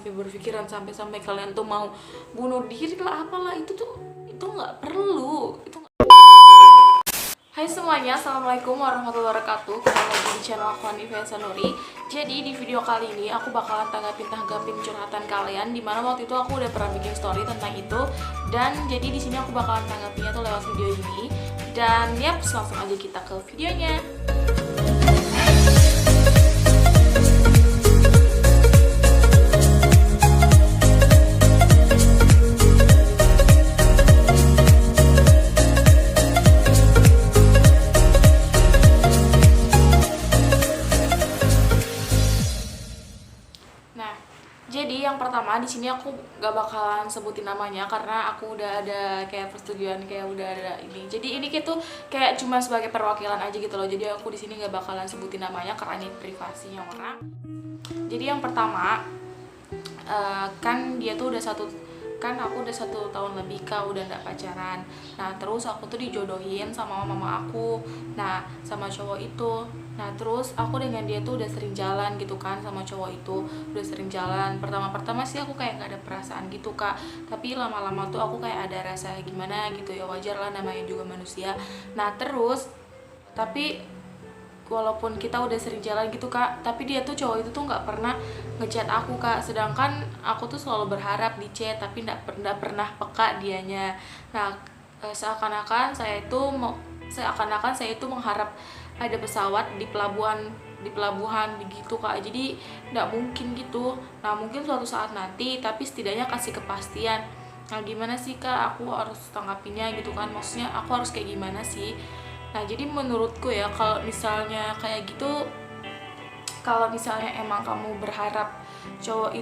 sampai berpikiran sampai kalian tuh mau bunuh diri lah apalah, itu nggak perlu. Hai semuanya, assalamualaikum warahmatullahi wabarakatuh. Kembali lagi di channel aku Hanifah Sanuri. Jadi di video kali ini aku bakalan tanggapin curhatan kalian, dimana waktu itu aku udah pernah bikin story tentang itu. Dan jadi di sini aku bakalan tanggapinnya tuh lewat video ini. Dan langsung aja kita ke videonya. Jadi yang pertama di sini aku gak bakalan sebutin namanya karena aku udah ada kayak persetujuan, kayak udah ada ini. Jadi ini gitu kayak cuma sebagai perwakilan aja gitu loh. Jadi aku di sini gak bakalan sebutin namanya karena ini privasinya orang. Jadi yang pertama kan dia tuh aku udah 1 tahun lebih Kak, udah gak pacaran. Nah terus aku tuh dijodohin sama mama aku, nah sama cowok itu. Nah terus aku dengan dia tuh udah sering jalan gitu kan, sama cowok itu udah sering jalan. Pertama sih aku kayak gak ada perasaan gitu Kak, tapi lama-lama tuh aku kayak ada rasa gimana gitu ya, wajar lah namanya juga manusia. Nah terus tapi walaupun kita udah sering jalan gitu Kak, tapi dia tuh cowok itu tuh nggak pernah ngechat aku Kak, sedangkan aku tuh selalu berharap di chat tapi nggak pernah peka dianya. Nah seakan-akan saya itu mengharap ada pesawat di pelabuhan begitu Kak, jadi nggak mungkin gitu. Nah mungkin suatu saat nanti, tapi setidaknya kasih kepastian. Nah gimana sih Kak aku harus tanggapinya gitu kan, maksudnya aku harus kayak gimana sih? Nah jadi menurutku ya, kalau misalnya kayak gitu, kalau misalnya emang kamu berharap cowok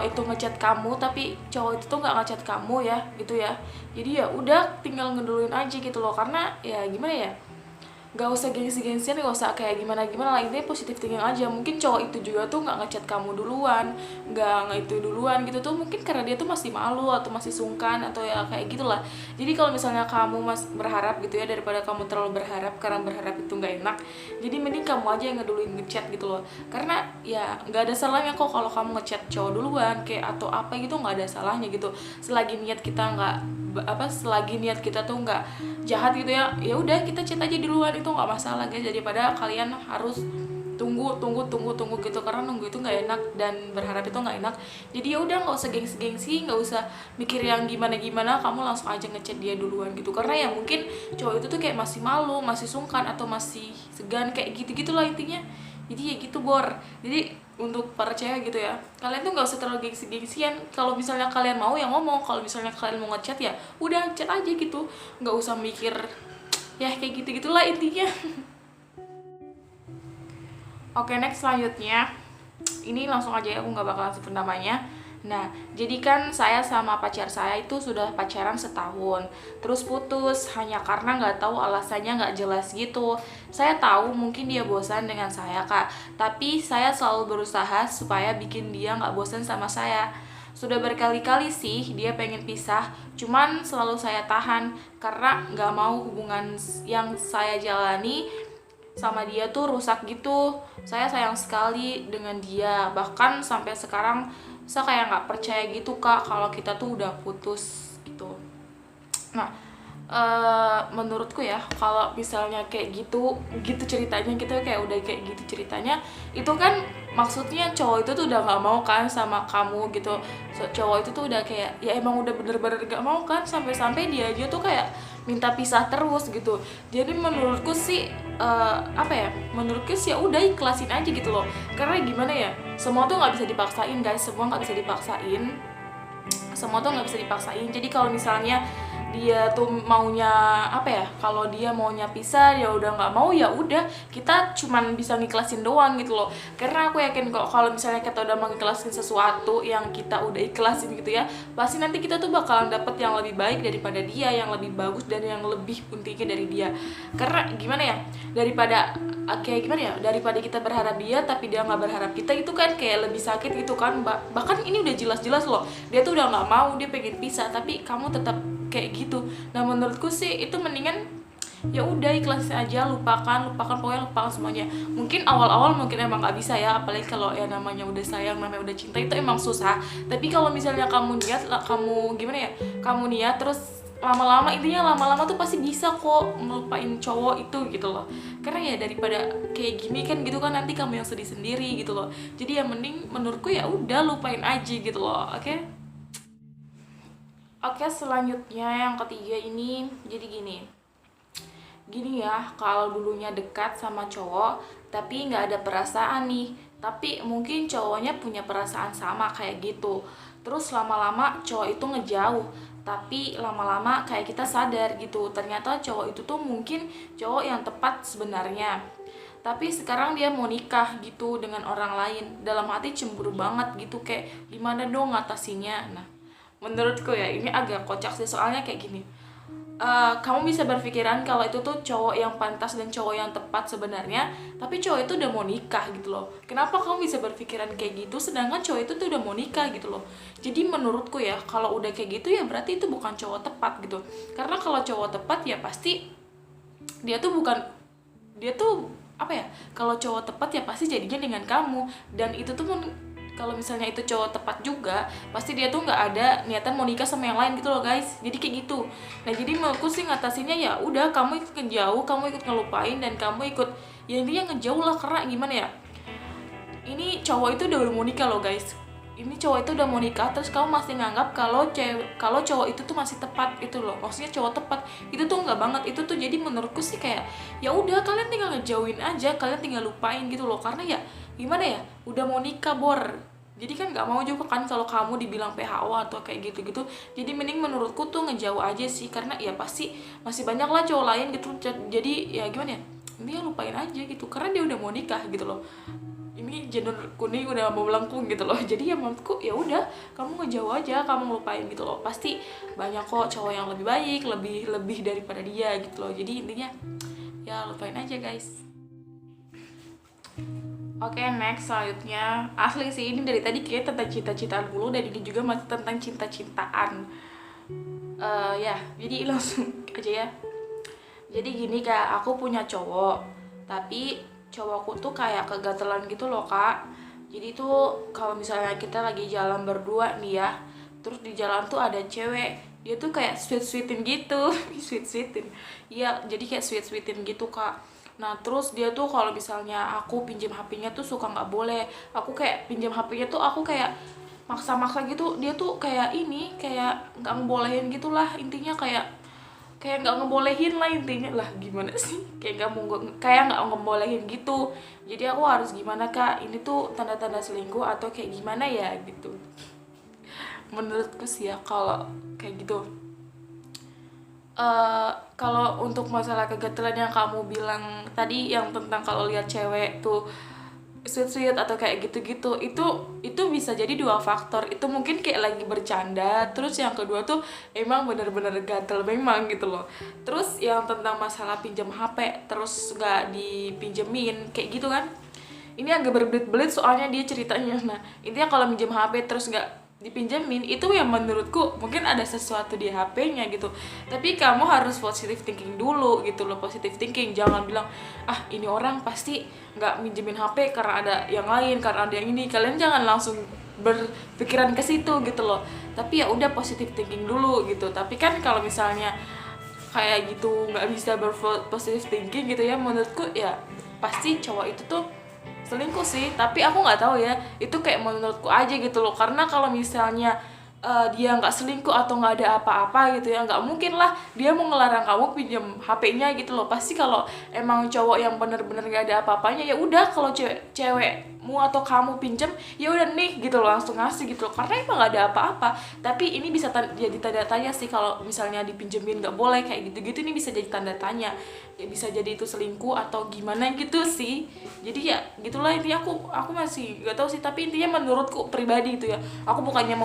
itu ngechat kamu tapi cowok itu tuh nggak ngechat kamu ya gitu ya, jadi ya udah tinggal ngeduluin aja gitu loh. Karena ya gimana ya, gak usah gengsi-gengsian, gak usah kayak gimana lah, intinya positif thinking aja. Mungkin cowok itu juga tuh gak ngechat kamu duluan, gak itu duluan gitu tuh, mungkin karena dia tuh masih malu atau masih sungkan atau ya kayak gitulah. Jadi kalau misalnya kamu berharap gitu ya, daripada kamu terlalu berharap, karena berharap itu gak enak, jadi mending kamu aja yang ngeduluin ngechat gitu loh. Karena ya gak ada salahnya kok kalau kamu ngechat cowok duluan kayak atau apa gitu, gak ada salahnya gitu, selagi niat kita tuh nggak jahat gitu ya, ya udah kita chat aja duluan, itu nggak masalah guys, daripada kalian harus tunggu gitu, karena nunggu itu nggak enak dan berharap itu nggak enak. Jadi ya udah, nggak usah gengsi, nggak usah mikir yang gimana, kamu langsung aja ngechat dia duluan gitu. Karena ya mungkin cowok itu tuh kayak masih malu, masih sungkan atau masih segan kayak gitulah intinya. Jadi ya gitu Bor. Jadi untuk para cewek gitu ya, kalian tuh nggak usah terlalu gengsi-gengsian. Kalau misalnya kalian mau ya ngomong, kalau misalnya kalian mau ngechat ya udah chat aja gitu, nggak usah mikir ya kayak gitulah intinya. Oke, next selanjutnya ini langsung aja ya, aku nggak bakalan sebut namanya. Nah, jadi kan saya sama pacar saya itu sudah pacaran 1 tahun, terus putus hanya karena nggak tahu alasannya, nggak jelas gitu. Saya tahu mungkin dia bosan dengan saya Kak, tapi saya selalu berusaha supaya bikin dia nggak bosan sama saya. Sudah berkali-kali sih dia pengen pisah, cuman selalu saya tahan karena nggak mau hubungan yang saya jalani sama dia tuh rusak gitu. Saya sayang sekali dengan dia, bahkan sampai sekarang saya kayak nggak percaya gitu Kak kalau kita tuh udah putus gitu. Nah menurutku ya, kalau misalnya kayak gitu ceritanya, kita kayak udah kayak gitu ceritanya, itu kan maksudnya cowok itu tuh udah nggak mau kan sama kamu gitu. Cowok itu tuh udah kayak ya emang udah bener-bener gak mau kan, sampai dia aja tuh kayak minta pisah terus gitu. Jadi menurutku sih menurutku sih ya udah ikhlasin aja gitu loh. Karena gimana ya, semua tuh nggak bisa dipaksain guys, semua nggak bisa dipaksain. Jadi kalau misalnya dia tuh maunya kalau dia maunya pisah, ya udah nggak mau, ya udah kita cuman bisa ngiklasin doang gitu loh. Karena aku yakin kok kalau misalnya kita udah mengiklasin sesuatu yang kita udah ikhlasin gitu ya, pasti nanti kita tuh bakalan dapet yang lebih baik daripada dia, yang lebih bagus dan yang lebih pentingnya dari dia. Karena gimana ya, daripada kita berharap dia tapi dia nggak berharap kita, itu kan kayak lebih sakit gitu kan. Bahkan ini udah jelas-jelas loh, dia tuh udah nggak mau, dia pengen pisah, tapi kamu tetap kayak gitu. Nah menurutku sih itu mendingan ya udah ikhlasin aja, lupakan pokoknya lupakan semuanya. Mungkin awal-awal mungkin emang nggak bisa ya, apalagi kalau ya namanya udah sayang, namanya udah cinta itu emang susah. Tapi kalau misalnya kamu niat, kamu gimana ya, kamu niat terus lama-lama, intinya lama-lama tuh pasti bisa kok ngelupain cowok itu gitu loh. Karena ya daripada kayak gini kan gitu kan, nanti kamu yang sedih sendiri gitu loh. Jadi ya mending menurutku ya udah lupain aja gitu loh. Oke, selanjutnya yang ketiga ini jadi gini ya, kalau dulunya dekat sama cowok tapi nggak ada perasaan nih, tapi mungkin cowoknya punya perasaan sama kayak gitu, terus lama-lama cowok itu ngejauh, tapi lama-lama kayak kita sadar gitu ternyata cowok itu tuh mungkin cowok yang tepat sebenarnya, tapi sekarang dia mau nikah gitu dengan orang lain. Dalam hati cemburu banget gitu, kayak gimana dong ngatasinnya. Nah, menurutku ya ini agak kocak sih, soalnya kayak gini. Kamu bisa berpikiran kalau itu tuh cowok yang pantas dan cowok yang tepat sebenarnya, tapi cowok itu udah mau nikah gitu loh. Kenapa kamu bisa berpikiran kayak gitu sedangkan cowok itu tuh udah mau nikah gitu loh. Jadi menurutku ya, kalau udah kayak gitu ya berarti itu bukan cowok tepat gitu. Karena kalau cowok tepat ya pasti dia tuh bukan, dia tuh apa ya, kalau cowok tepat ya pasti jadinya dengan kamu. Dan itu tuh kalau misalnya itu cowok tepat juga, pasti dia tuh nggak ada niatan mau nikah sama yang lain gitu loh guys. Jadi kayak gitu. Nah jadi menurutku sih ngatasinnya ya udah, kamu ikut ngejauh, kamu ikut ngelupain, dan kamu ikut, ya intinya ngejauh lah. Karena gimana ya, ini cowok itu udah mau nikah loh guys. Ini cowok itu udah mau nikah, terus kamu masih nganggap kalau cowok itu tuh masih tepat itu loh. Maksudnya cowok tepat itu tuh nggak banget. Itu tuh jadi menurutku sih kayak ya udah, kalian tinggal ngejauhin aja, kalian tinggal lupain gitu loh. Karena ya gimana ya, udah mau nikah bor. Jadi kan nggak mau juga kan kalau kamu dibilang PHO atau kayak gitu-gitu. Jadi mending menurutku tuh ngejauh aja sih, karena ya pasti masih banyak lah cowok lain gitu. Jadi ya gimana ya, dia lupain aja gitu, karena dia udah mau nikah gitu loh. Ini janur kuning udah mau melengkung gitu loh. Jadi ya menurutku ya udah, kamu ngejauh aja, kamu ngelupain gitu loh. Pasti banyak kok cowok yang lebih baik, lebih daripada dia gitu loh. Jadi intinya ya lupain aja guys. Oke, next selanjutnya, asli sih ini dari tadi kayak tentang cinta-cintaan dulu, dan ini juga masih tentang cinta-cintaan. Ya jadi langsung aja ya. Jadi gini kak, aku punya cowok, tapi cowokku tuh kayak kegatelan gitu loh kak. Jadi tuh kalau misalnya kita lagi jalan berdua nih ya, terus di jalan tuh ada cewek, dia tuh kayak sweet-sweetin gitu. Sweet-sweetin, iya, jadi kayak sweet-sweetin gitu kak. Nah terus dia tuh kalau misalnya aku pinjam HP-nya tuh suka nggak boleh. Aku kayak pinjam HP-nya tuh aku kayak maksa-maksa gitu, dia tuh kayak ini, kayak nggak ngebolehin gitulah. Intinya kayak nggak ngebolehin lah intinya. Lah gimana sih, kayak nggak ngebolehin gitu. Jadi aku harus gimana kak, ini tuh tanda-tanda selingkuh atau kayak gimana ya gitu. Menurutku sih ya kalau kayak gitu. Kalau untuk masalah kegatelan yang kamu bilang tadi, yang tentang kalau lihat cewek tuh sweet atau kayak gitu-gitu, itu bisa jadi dua faktor. Itu mungkin kayak lagi bercanda, terus yang kedua tuh emang bener-bener gatel memang gitu loh. Terus yang tentang masalah pinjam HP terus nggak dipinjemin kayak gitu kan, ini agak berbelit-belit soalnya dia ceritanya. Nah intinya kalau minjem HP terus nggak dipinjemin, itu yang menurutku mungkin ada sesuatu di HP-nya gitu. Tapi kamu harus positive thinking dulu gitu loh. Positive thinking, jangan bilang ah ini orang pasti nggak minjemin HP karena ada yang lain, karena ada yang ini. Kalian jangan langsung berpikiran ke situ gitu loh. Tapi ya udah, positive thinking dulu gitu. Tapi kan kalau misalnya kayak gitu nggak bisa berpositive thinking gitu ya, menurutku ya pasti cowok itu tuh selingkuh sih. Tapi aku nggak tahu ya, itu kayak menurutku aja gitu loh. Karena kalau misalnya dia nggak selingkuh atau nggak ada apa-apa gitu ya, nggak mungkin lah dia mau ngelarang kamu pinjam HP-nya gitu loh. Pasti kalau emang cowok yang bener-bener nggak ada apa-apanya, ya udah, kalau cewekmu atau kamu pinjam ya udah nih gitu loh, langsung ngasih gitu loh, karena emang nggak ada apa-apa. Tapi ini bisa jadi tanda tanya sih, kalau misalnya dipinjemin nggak boleh kayak gitu-gitu, ini bisa jadi tanda tanya ya, bisa jadi itu selingkuh atau gimana gitu sih. Jadi ya gitulah intinya. Aku masih nggak tahu sih, tapi intinya menurutku pribadi itu ya, aku bukannya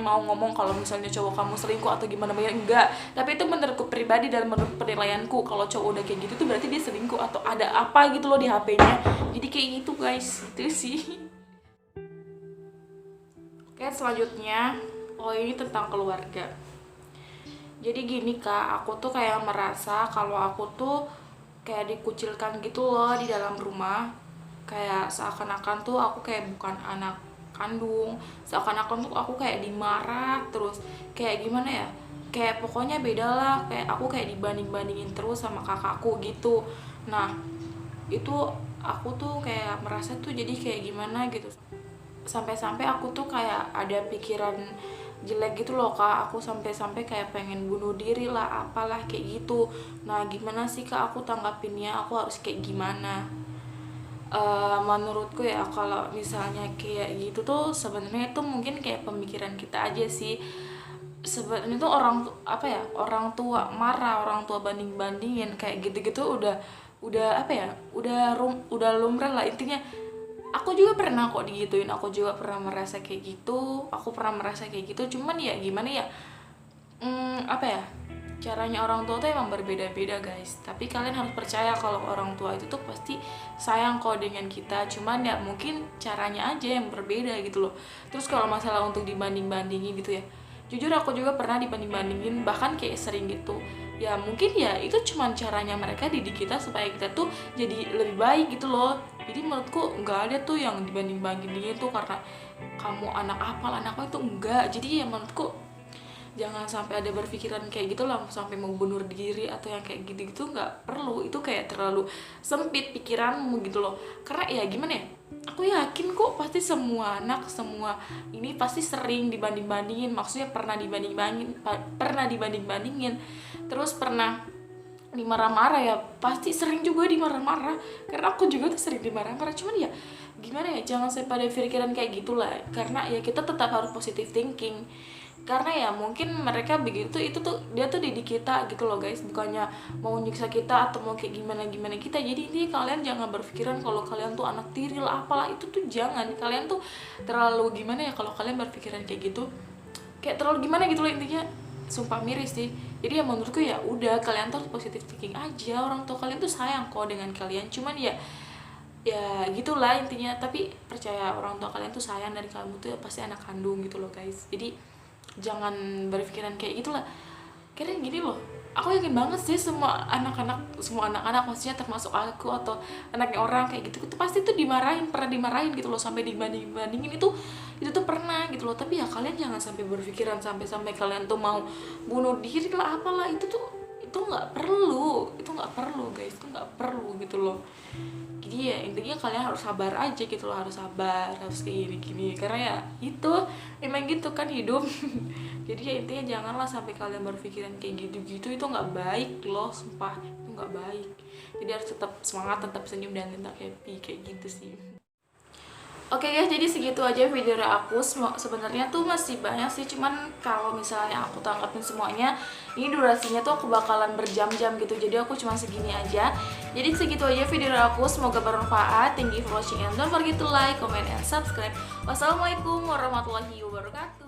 mau ngomong kalau misalnya cowok kamu selingkuh atau gimana, enggak. Tapi itu menurutku pribadi dan menurut penilaianku, kalau cowok udah kayak gitu tuh berarti dia selingkuh atau ada apa gitu loh di HP-nya. Jadi kayak gitu guys, itu sih. Oke, selanjutnya ini tentang keluarga. Jadi gini kak, aku tuh kayak merasa kalau aku tuh kayak dikucilkan gitu loh di dalam rumah. Kayak seakan-akan tuh aku kayak bukan anak kandung, seakan-akan tuh aku kayak dimarah terus, kayak gimana ya, kayak pokoknya beda lah, kayak aku kayak dibanding-bandingin terus sama kakakku gitu. Nah itu aku tuh kayak merasa tuh jadi kayak gimana gitu, sampai-sampai aku tuh kayak ada pikiran jelek gitu loh kak, aku sampai-sampai kayak pengen bunuh diri lah apalah kayak gitu. Nah gimana sih kak aku tanggapinnya, aku harus kayak gimana? Menurutku ya kalau misalnya kayak gitu tuh sebenarnya itu mungkin kayak pemikiran kita aja sih. Sebenarnya tuh apa ya, orang tua marah, orang tua banding-bandingin kayak gitu-gitu udah apa ya, udah lumrah lah intinya. Aku juga pernah kok digituin, aku juga pernah merasa kayak gitu, aku pernah merasa kayak gitu, cuman ya gimana ya, apa ya, caranya orang tua tuh emang berbeda-beda guys. Tapi kalian harus percaya kalau orang tua itu tuh pasti sayang kok dengan kita, cuman ya mungkin caranya aja yang berbeda gitu loh. Terus kalau masalah untuk dibanding-bandingin gitu ya, jujur aku juga pernah dibanding-bandingin, bahkan kayak sering gitu. Ya mungkin ya itu cuman caranya mereka didik kita supaya kita tuh jadi lebih baik gitu loh. Jadi menurutku nggak ada tuh yang dibanding-bandingin tuh karena kamu anak apa anak apa, itu enggak. Jadi ya menurutku jangan sampai ada berpikiran kayak gitu lah, sampai mau bunuh diri atau yang kayak gitu-gitu, nggak perlu. Itu kayak terlalu sempit pikiranmu gitu loh. Karena ya gimana ya, aku yakin kok pasti semua anak, semua ini pasti sering dibanding-bandingin, maksudnya pernah dibanding-bandingin, terus pernah dimarah-marah, ya pasti sering juga dimarah-marah, karena aku juga tuh sering dimarah-marah. Cuman ya gimana ya, jangan sampai pada pikiran kayak gitulah, karena ya kita tetap harus positive thinking. Karena ya mungkin mereka begitu, itu tuh dia tuh didik kita gitu loh guys, bukannya mau nyiksa kita atau mau kayak gimana gimana kita. Jadi ini kalian jangan berpikiran kalau kalian tuh anak tiri lah apalah, itu tuh jangan. Kalian tuh terlalu gimana ya kalau kalian berpikiran kayak gitu, kayak terlalu gimana gitu loh intinya, sumpah miris sih. Jadi ya menurutku ya udah, kalian tuh positive thinking aja, orang tua kalian tuh sayang kok dengan kalian. Cuman ya gitulah intinya. Tapi percaya orang tua kalian tuh sayang dari kamu tuh ya pasti anak kandung gitu loh guys. Jadi jangan berpikiran kayak gitulah. Karena gini loh, aku yakin banget sih semua anak-anak maksudnya termasuk aku atau anaknya orang kayak gitu, itu pasti tuh pernah dimarahin gitu loh, sampai dibandingin itu tuh pernah gitu loh. Tapi ya kalian jangan sampai berpikiran sampai kalian tuh mau bunuh diri lah apalah, itu nggak perlu, guys, itu nggak perlu gitu loh. Jadi ya intinya kalian harus sabar aja gitu loh, harus sabar, harus kayak gini karena ya itu emang gitu kan hidup. Jadi ya intinya janganlah sampai kalian berpikiran kayak gitu-gitu, itu nggak baik loh, sumpah itu nggak baik. Jadi harus tetap semangat, tetap senyum, dan tetap happy kayak gitu sih. Oke guys, jadi segitu aja video dari aku. Sebenarnya tuh masih banyak sih, cuman kalau misalnya aku tanggapin semuanya, ini durasinya tuh aku bakalan berjam-jam gitu. Jadi aku cuma segini aja. Jadi segitu aja video dari aku. Semoga bermanfaat. Thank you for watching and don't forget to like, comment, and subscribe. Wassalamualaikum warahmatullahi wabarakatuh.